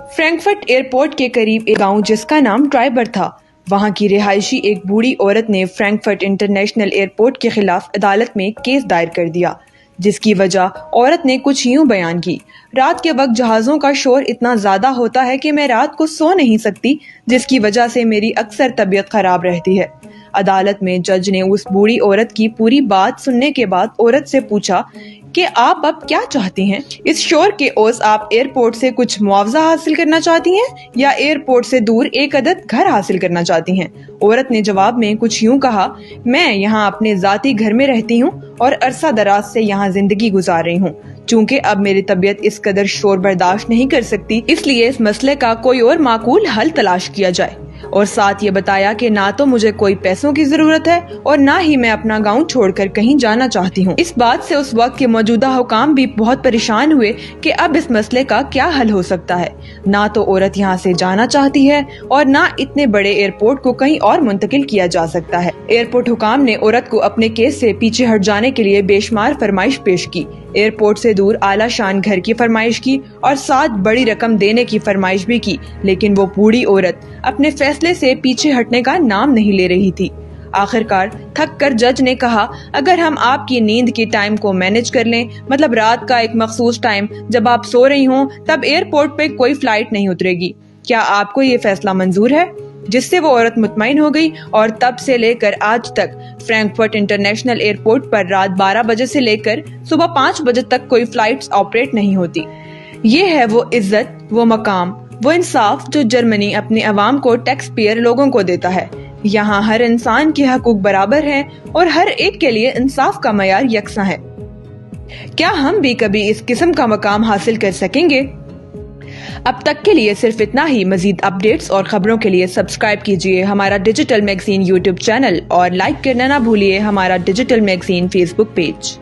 Frankfurt airport کے قریب ایک گاؤں جس کا نام ٹرائبر تھا، وہاں کی رہائشی ایک بوڑھی عورت نے فرینکفرٹ انٹرنیشنل ایئرپورٹ کے خلاف عدالت میں کیس دائر کر دیا، جس کی وجہ عورت نے کچھ یوں بیان کی: رات کے وقت جہازوں کا شور اتنا زیادہ ہوتا ہے کہ میں رات کو سو نہیں سکتی، جس کی وجہ سے میری اکثر طبیعت خراب رہتی ہے۔ عدالت میں جج نے اس بوڑھی عورت کی پوری بات سننے کے بعد عورت سے پوچھا کہ آپ اب کیا چاہتی ہیں؟ اس شور کے عوض آپ ایئرپورٹ سے کچھ معاوضہ حاصل کرنا چاہتی ہیں یا ایئرپورٹ سے دور ایک عدد گھر حاصل کرنا چاہتی ہیں؟ عورت نے جواب میں کچھ یوں کہا: میں یہاں اپنے ذاتی گھر میں رہتی ہوں اور عرصہ دراز سے یہاں زندگی گزار رہی ہوں۔ چونکہ اب میری طبیعت اس قدر شور برداشت نہیں کر سکتی، اس لیے اس مسئلے کا کوئی اور معقول حل تلاش کیا جائے۔ اور ساتھ یہ بتایا کہ نہ تو مجھے کوئی پیسوں کی ضرورت ہے اور نہ ہی میں اپنا گاؤں چھوڑ کر کہیں جانا چاہتی ہوں۔ اس بات سے اس وقت کے موجودہ حکام بھی بہت پریشان ہوئے کہ اب اس مسئلے کا کیا حل ہو سکتا ہے۔ نہ تو عورت یہاں سے جانا چاہتی ہے اور نہ اتنے بڑے ایئرپورٹ کو کہیں اور منتقل کیا جا سکتا ہے۔ ایئرپورٹ حکام نے عورت کو اپنے کیس سے پیچھے ہٹ جانے کے لیے بے شمار فرمائش پیش کی، ایئرپورٹ سے دور اعلیٰ شان گھر کی فرمائش کی اور ساتھ بڑی رقم دینے کی فرمائش بھی کی، لیکن وہ بوڑھی عورت اپنے فیصلے سے پیچھے ہٹنے کا نام نہیں لے رہی تھی۔ آخرکار تھک کر جج نے کہا: اگر ہم آپ کی نیند کی ٹائم کو مینج کر لیں، مطلب رات کا ایک مخصوص ٹائم جب آپ سو رہی ہوں، تب ایئرپورٹ پہ کوئی فلائٹ نہیں اترے گی، کیا آپ کو یہ فیصلہ منظور ہے؟ جس سے وہ عورت مطمئن ہو گئی اور تب سے لے کر آج تک فرینکفرٹ انٹرنیشنل ایئرپورٹ پر رات 12 بجے سے لے کر صبح 5 بجے تک کوئی فلائٹس آپریٹ نہیں ہوتی۔ یہ ہے وہ عزت، وہ مقام، وہ انصاف جو جرمنی اپنے عوام کو ٹیکس پیئر لوگوں کو دیتا ہے۔ یہاں ہر انسان کے حقوق برابر ہیں اور ہر ایک کے لیے انصاف کا معیار یکساں ہے۔ کیا ہم بھی کبھی اس قسم کا مقام حاصل کر سکیں گے؟ اب تک کے لیے صرف اتنا ہی۔ مزید اپڈیٹس اور خبروں کے لیے سبسکرائب کیجیے ہمارا ڈیجیٹل میگزین یوٹیوب چینل اور لائک کرنا نہ بھولیے ہمارا ڈیجیٹل میگزین فیس بک پیج۔